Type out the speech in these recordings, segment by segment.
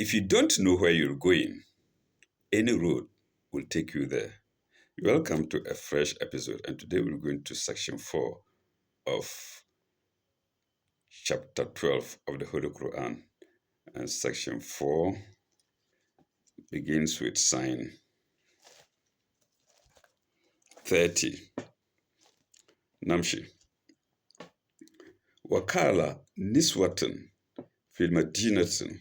If you don't know where you're going, any road will take you there. Welcome to a fresh episode, and today we're going to section 4 of chapter 12 of the Holy Quran. And section 4 begins with sign 30. Namshi. Wakala niswatan fil madinatin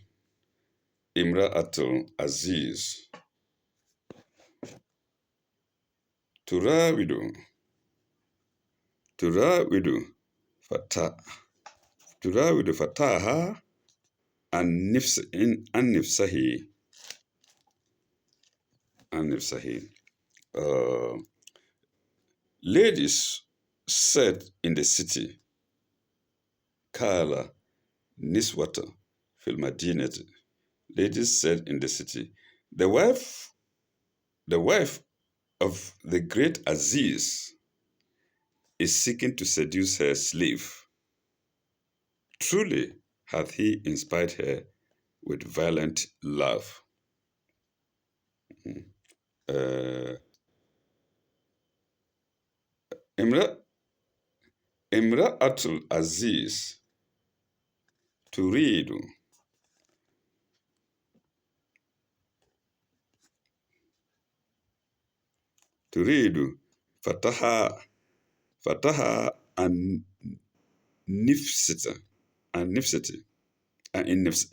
imra'atul aziz turawidu turawidu fata turawidu fataha an nifsahi. Ladies said in the city, Kala Niswata fil Madinati. Ladies said in the city, the wife of the great Aziz is seeking to seduce her slave. Truly hath he inspired her with violent love. Uh, Imra'atul Aziz turidu fataha an nifsita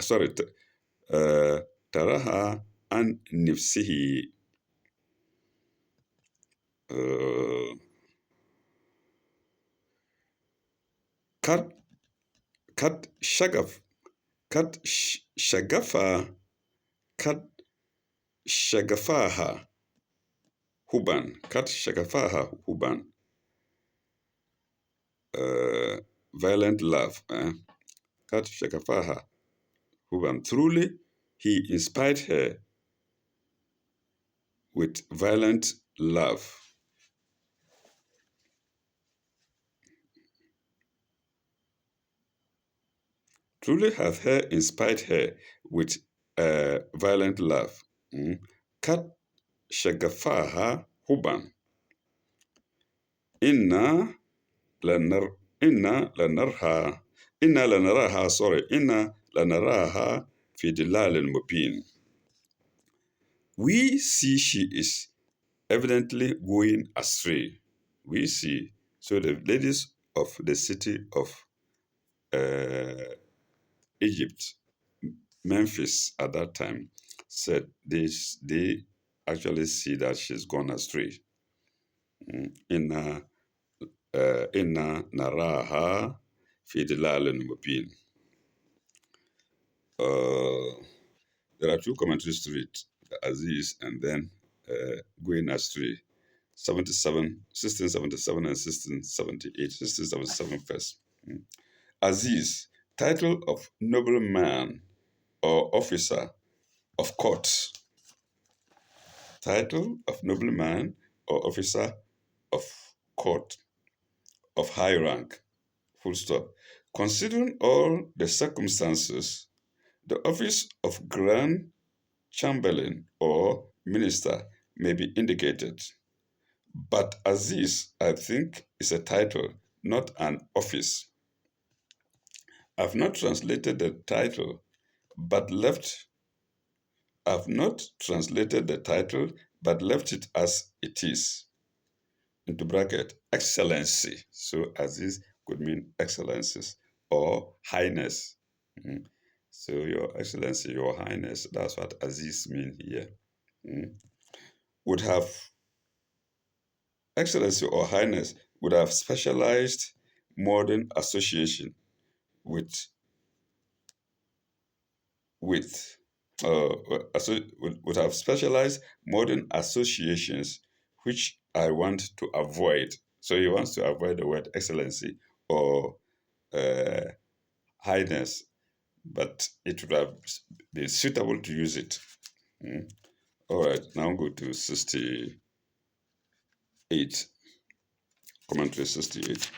sorry, taraha an nifsihi. Kat kat shagaf kat shagafa kat shagafaha huban. Violent love. Kat shagafaha huban. Truly, he inspired her with violent love. Truly hath her inspired her with violent love. Kat shagafaha huban. Inna lanaraha fi dilalin mubin. We see she is evidently going astray. We see. So the ladies of the city of Egypt, Memphis at that time, said they actually see that she's gone astray. Inna naraha fi dilalin mubin. There are two commentaries to it, Aziz and then going astray. 1677 and 1678. 1677 first. Aziz, title of nobleman or officer of court. Title of nobleman or officer of court of high rank. Full stop. Considering all the circumstances, the office of Grand Chamberlain or Minister may be indicated. But Aziz, I think, is a title, not an office. I've not translated the title, but left it as it is. Into bracket, excellency. So Aziz could mean excellencies or highness. So your excellency, your highness, that's what Aziz means here. Would have excellency or highness would have specialized modern association would have specialized modern associations which I want to avoid. So he wants to avoid the word excellency or highness, but it would have been suitable to use it. All right, now go to 68. Commentary 68.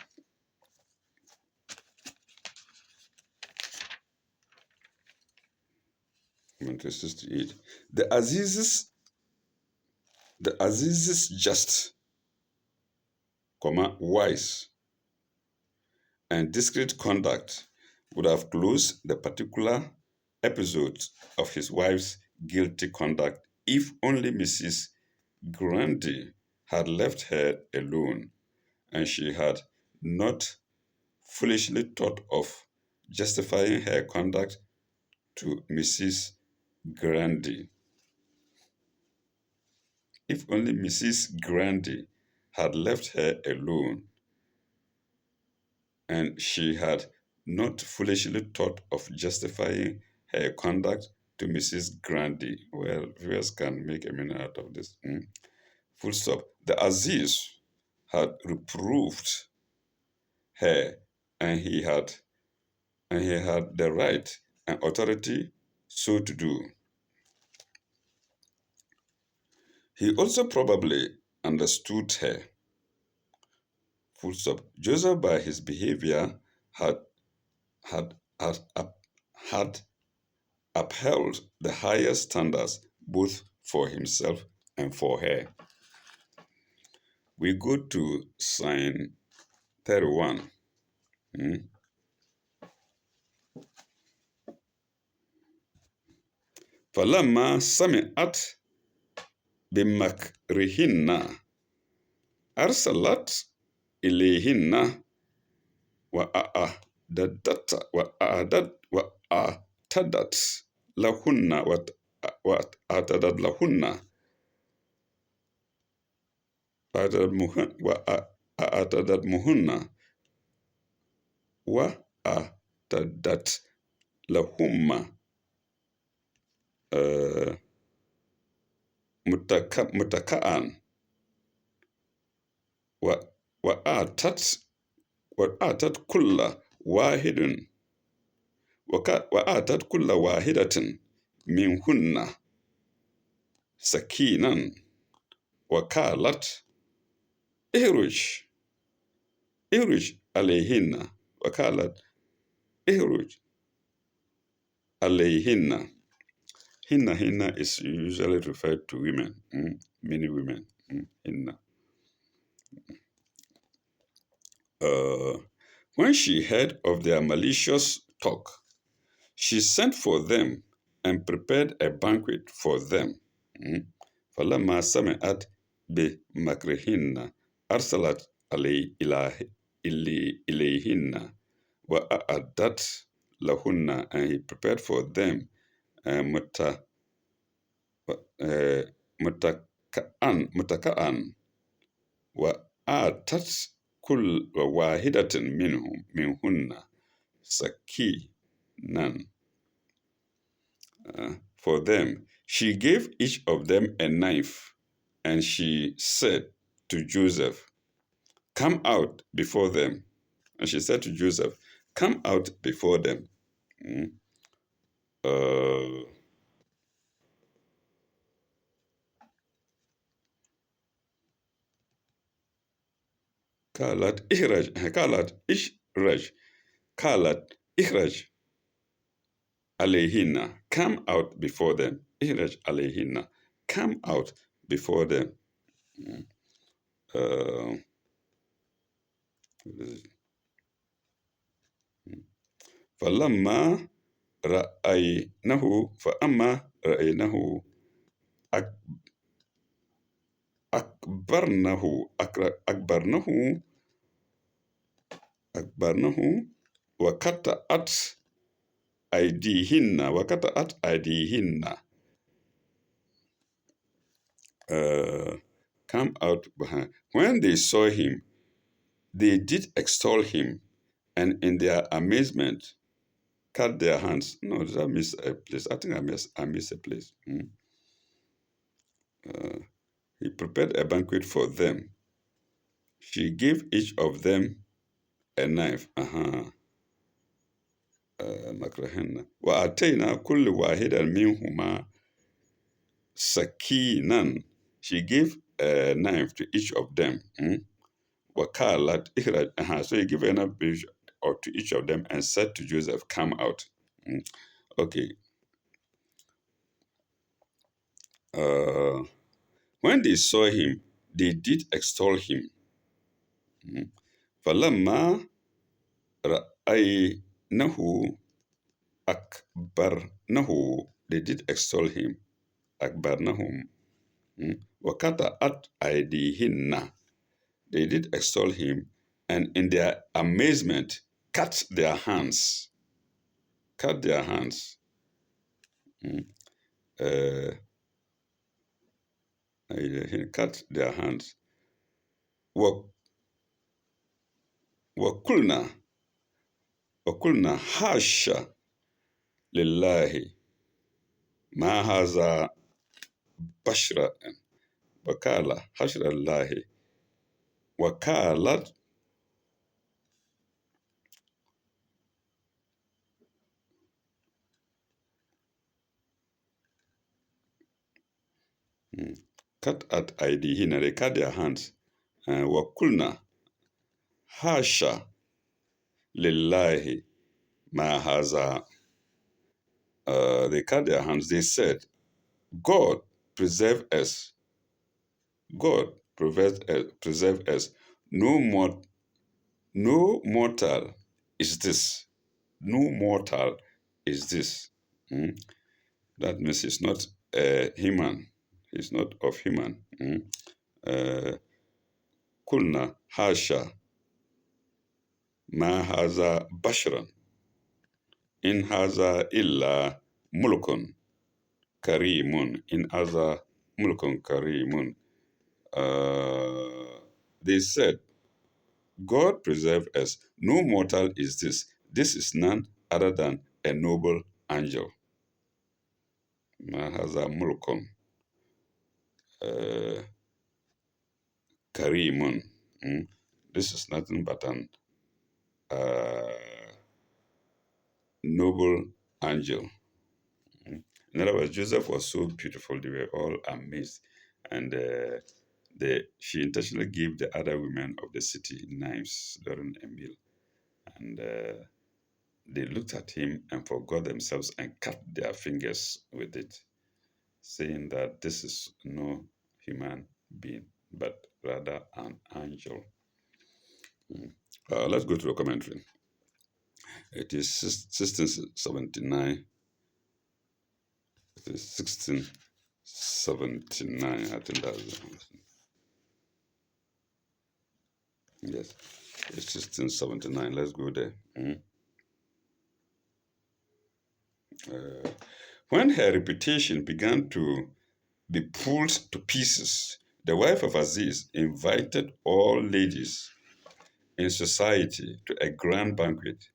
26 to 8. The Aziz's, the Aziz's just, wise, and discreet conduct would have closed the particular episode of his wife's guilty conduct if only Mrs. Grundy had left her alone and she had not foolishly thought of justifying her conduct to Mrs. Grundy. If only Mrs. Grundy had left her alone and she had not foolishly thought of justifying her conduct to Mrs. Grundy. Well, viewers can make a meaning out of this. Full stop. The Aziz had reproved her, and he had the right and authority so to do. He also probably understood her. Full stop. Joseph, by his behavior, had had had, had upheld the highest standards both for himself and for her. We go to sign 31. فلما سمعت بمكرهن أرسلت إليهن وأعتدت لهن وأعتدت لهن وأعتدت مهن وأعتدت لهم متكئا وآتت كل واحد وآتت كل واحدة منهن سكينا وقالت اهرج عليهن وقالت اهرج عليهن. Hinna is usually referred to women, many women. Hinna. When she heard of their malicious talk, she sent for them and prepared a banquet for them. فلما سمعت بمكرهن أرسلت إليهن وأعدت لهن, and he prepared for them متكئا وآتت كل واحدة منهن سكينا. For them, she gave each of them a knife, and she said to Joseph, "Come out before them." And she said to Joseph, "Come out before them." قالت اخرج عليهن. Come out before them. اخرج عليهن. Come out before them. فلما رأينه أكبرنه وقطعت أيديهن. Come out behind. When they saw him, they did extol him, and in their amazement, cut their hands. No, did I miss a place? I think I miss a place. He prepared a banquet for them. She gave each of them a knife. مكرهن وآتينا كل واحد منهما سكينا. She gave a knife to each of them. وقالت اخرج. So he gave a knife to each of them and said to Joseph, "Come out." Okay. Uh, when they saw him, they did extol him. فلما رأينه أكبرنه, they did extol him. أكبرنهم. وقطعت أيديهن, they did extol him, and in their amazement cut their hands. Cut their hands. Uh, cut their hands. وقلنا وقلنا حاشا لله ما هذا بشرا. وقال حشر الله وقالت cut at أيديهن, they cut their hands. وقلنا حاشا لله ما هذا. They cut their hands. They said, God preserve us. God preserve us. No mortal is this. No mortal is this. That means it's not human. It's not of human. Kulna hasha ma haza bashran in haza illa mulkun karimun in haza mulkun karimun. They said, God preserve us. No mortal is this. This is none other than a noble angel. Ma haza mulkun karimun. This is nothing but an noble angel. In other words, Joseph was so beautiful, they were all amazed. And she intentionally gave the other women of the city knives during a meal. And they looked at him and forgot themselves and cut their fingers with it, saying that this is no human being, but rather an angel. Let's go to the commentary. It is 1679. It is 1679. I think that's yes. It's 1679. Let's go there. When her reputation began to be pulled to pieces, the wife of Aziz invited all ladies in society to a grand banquet.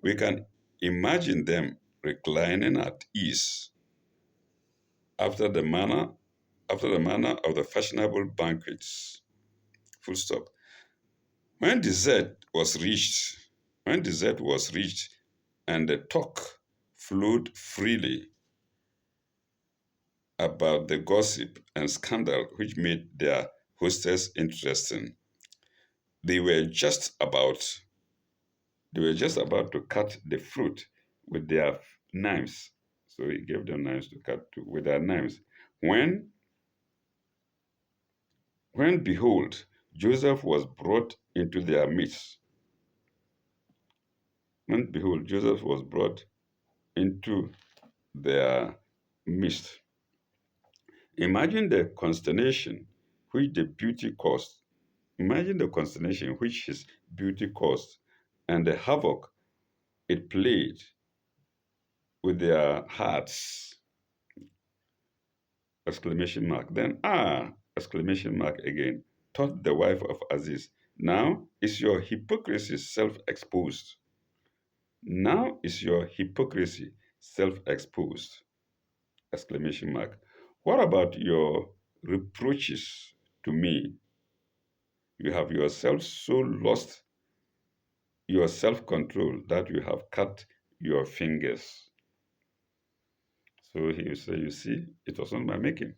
We can imagine them reclining at ease after the manner of the fashionable banquets. Full stop. When dessert was reached, and the talk flowed freely about the gossip and scandal which made their hostess interesting, they were just about to cut the fruit with their knives. So he gave them knives to cut with their knives. When behold, Joseph was brought into their midst. When behold, Joseph was brought into their midst. Imagine the consternation which the beauty caused. Imagine the consternation which his beauty caused and the havoc it played with their hearts. Exclamation mark. Then, exclamation mark again, thought the wife of Aziz. Now is your hypocrisy self-exposed. Now is your hypocrisy self-exposed. Exclamation mark. What about your reproaches to me? You have yourself so lost your self-control that you have cut your fingers. So he will say, you see, it was not my making.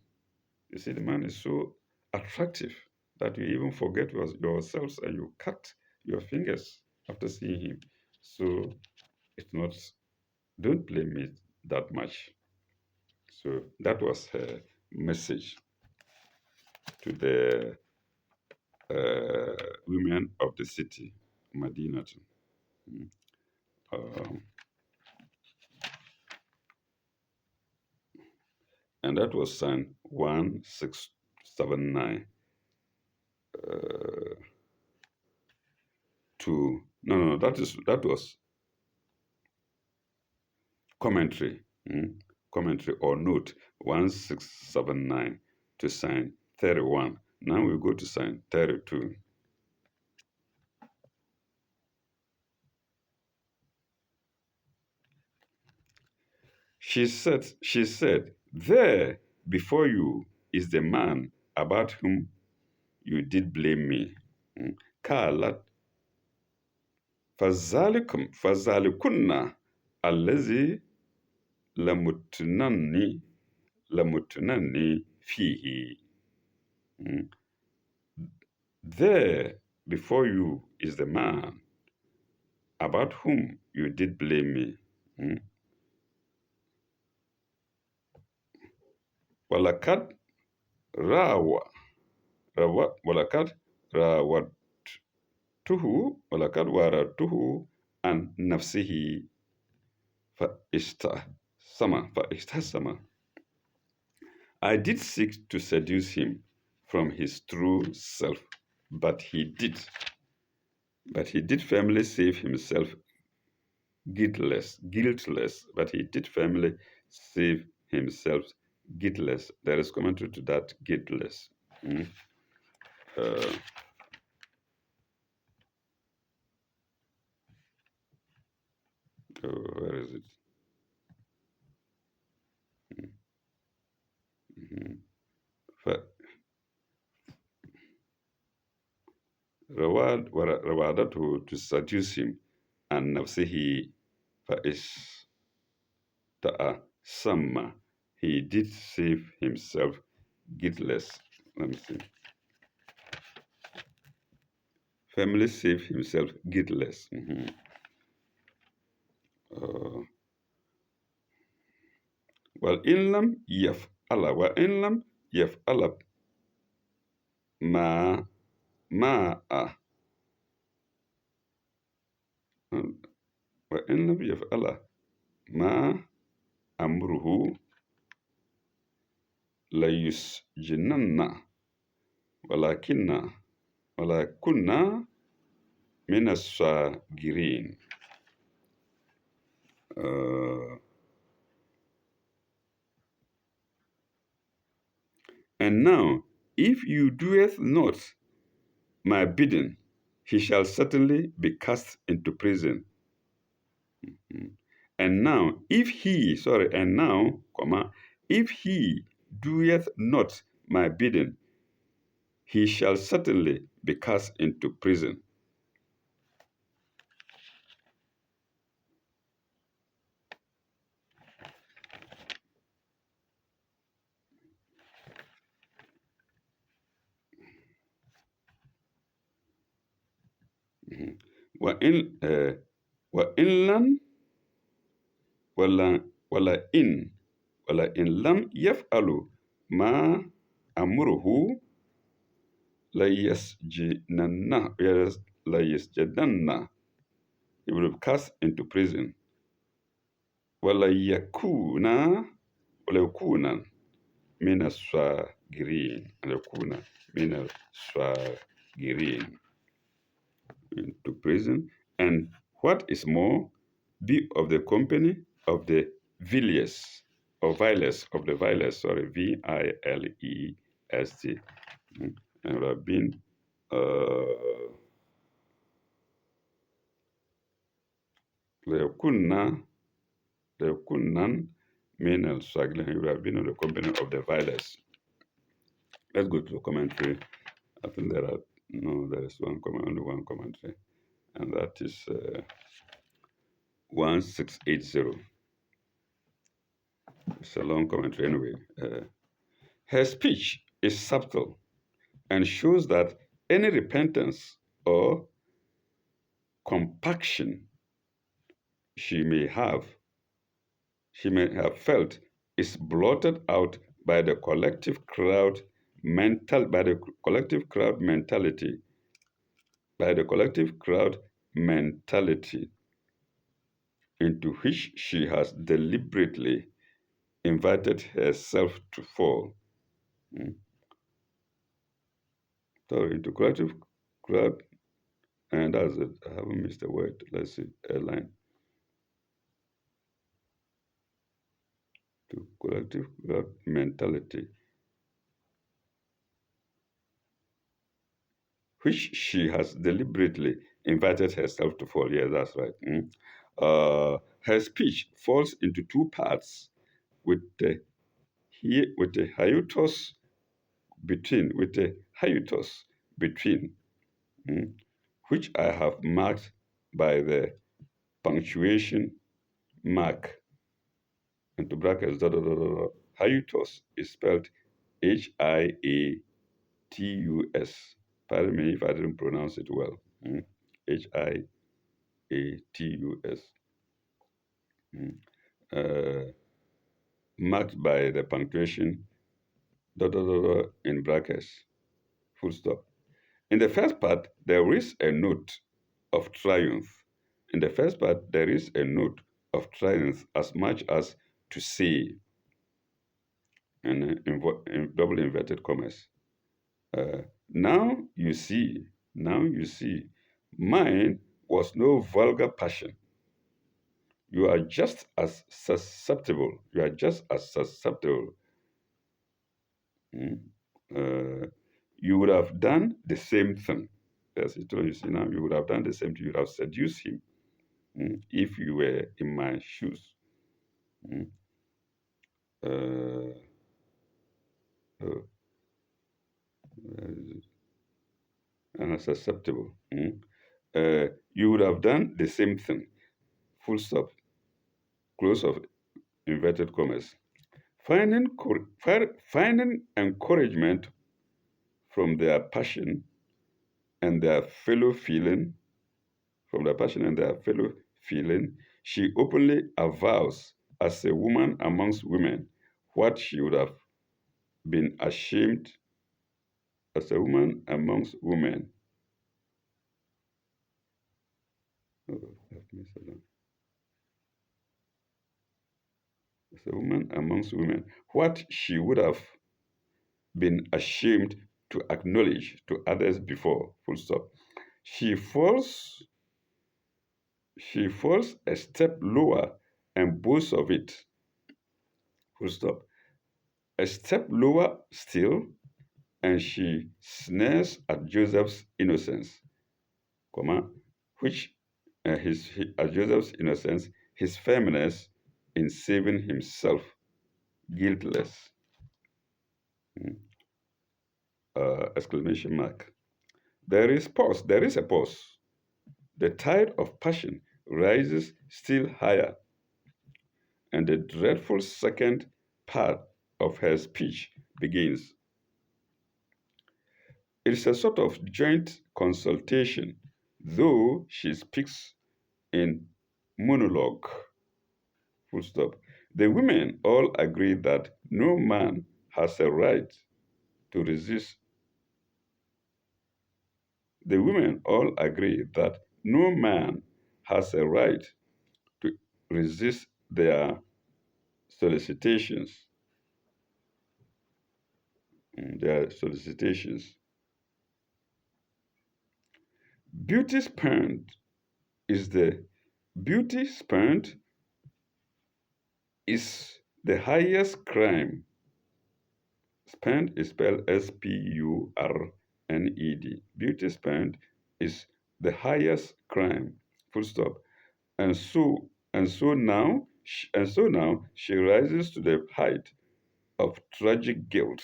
You see, the man is so attractive that you even forget yourselves and you cut your fingers after seeing him. So it's not, don't blame me that much. So that was her message to the women of the city, Medina. Um, and that was signed 1679 to no, that was commentary, commentary or note 1679 to sign 31. Now we go to sign 32. She said, there before you is the man about whom you did blame me. قالت فذلكن الذي لمتنني فيه. There before you is the man about whom you did blame me. ولقد راو ولقد راودته ولقد واردته عن نفسه فاستحسم. I did seek to seduce him from his true self, but he did firmly save himself guiltless, but he did firmly save himself guiltless. There is commentary to that guiltless. Mm. Uh, where is it? Mhm. ف- روادته to seduce him عن نفسه فاستأسم. He did save himself guiltless. Let me see. Family save himself guiltless. Uh, وإن لم يفعل ما ما وإن لم يفعل ما أمره ليسجنن ولكن ولكنا من الصاغرين. And now, if you doeth not my bidding, he shall certainly be cast into prison. And now, if he doeth not my bidding, he shall certainly be cast into prison. وإن وإن لم ولا إن لم يفعلوا ما أمره ليسجنن ليسجنن. He will be cast into prison. ولا يكون من الصاغرين. Into prison, and what is more, be of the company of the vilest, or vilest, of the vilest, sorry, vilest, and would have been ليكن من الصاغرين. He would have been in the company of the vilest. Let's go to the commentary. I think there is only one commentary, and that is 1680. It's a long commentary anyway. Her speech is subtle and shows that any repentance or compaction she may have felt is blotted out by the collective crowd by the collective crowd mentality, by the collective crowd mentality into which she has deliberately invited herself to fall. Mm. So into collective crowd, and that's it. I haven't missed a word. Let's see, a line. To collective crowd mentality, which she has deliberately invited herself to fall. Yeah, that's right. Mm. Her speech falls into two parts with the with the hiatus with the hiatus between, mm, which I have marked by the punctuation mark into brackets. Dot, dot, dot, dot, dot. Hiatus is spelled Hiatus. Pardon me if I didn't pronounce it well. Mm. Hiatus. Mm. Uh, Marked by the punctuation dot, dot, dot, dot, in brackets, full stop. In the first part, there is a note of triumph. In the first part, there is a note of triumph as much as to say, and in double inverted commas, uh, now you see, now you see, mine was no vulgar passion. You are just as susceptible. You are just as susceptible. Mm. Uh, you would have done the same thing. As he told you, see now, you would have done the same thing. You would have seduced him, if you were in my shoes. Mm. Uh, uh, and susceptible. You would have done the same thing. Full stop. Close of inverted commas. Finding encouragement from their passion and their fellow feeling, she openly avows, as a woman amongst women, what she would have been ashamed as a woman amongst women. Oh, as a woman amongst women, what she would have been ashamed to acknowledge to others before. Full stop. She falls, she falls a step lower and boasts of it. Full stop. A step lower still, and she sneers at Joseph's innocence, comma, which at Joseph's innocence, his firmness in saving himself guiltless. Mm. Exclamation mark. There is a pause. The tide of passion rises still higher, and the dreadful second part of her speech begins. It is a sort of joint consultation, though she speaks in monologue. Full stop. The women all agree that no man has a right to resist. The women all agree that no man has a right to resist their solicitations. Their solicitations. Beauty spurned is the beauty spurned is the highest crime. Spurned is spelled Spurned. Beauty spurned is the highest crime. Full stop. And so now she rises to the height of tragic guilt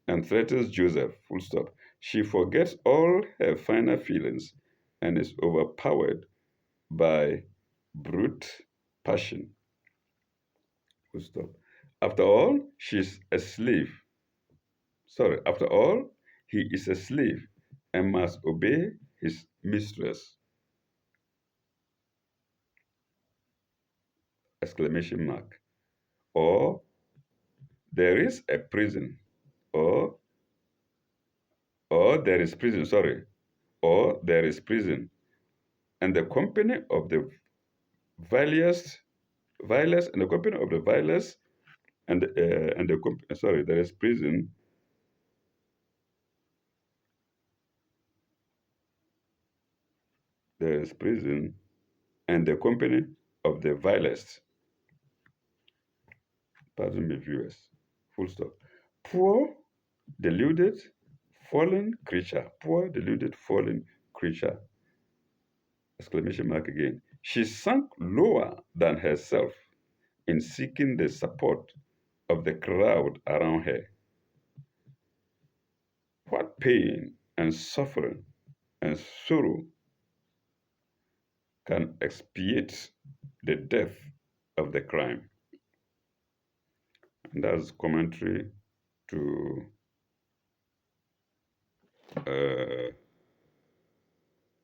and threatens Joseph. Full stop. She forgets all her finer feelings and is overpowered by brute passion. Full stop. After all, she's a slave. Sorry, after all, he is a slave and must obey his mistress. Exclamation mark. Or there is a prison, or there is prison, sorry, or there is prison, and the company of the vilest, and the company of the vilest, and the sorry, there is prison, there is prison, and the company of the vilest, pardon me, viewers, full stop. Poor, deluded, fallen creature, poor, deluded, fallen creature, exclamation mark again. She sank lower than herself in seeking the support of the crowd around her. What pain and suffering and sorrow can expiate the death of the crime? And that's commentary to uh,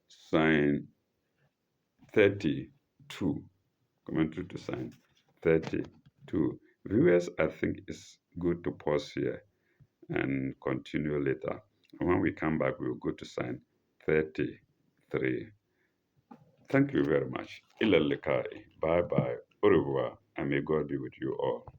sign 32. Commentary to sign 32. Viewers, I think it's good to pause here and continue later. And when we come back, we'll go to sign 33. Thank you very much. Ilalikai. Bye bye. Au revoir. And may God be with you all.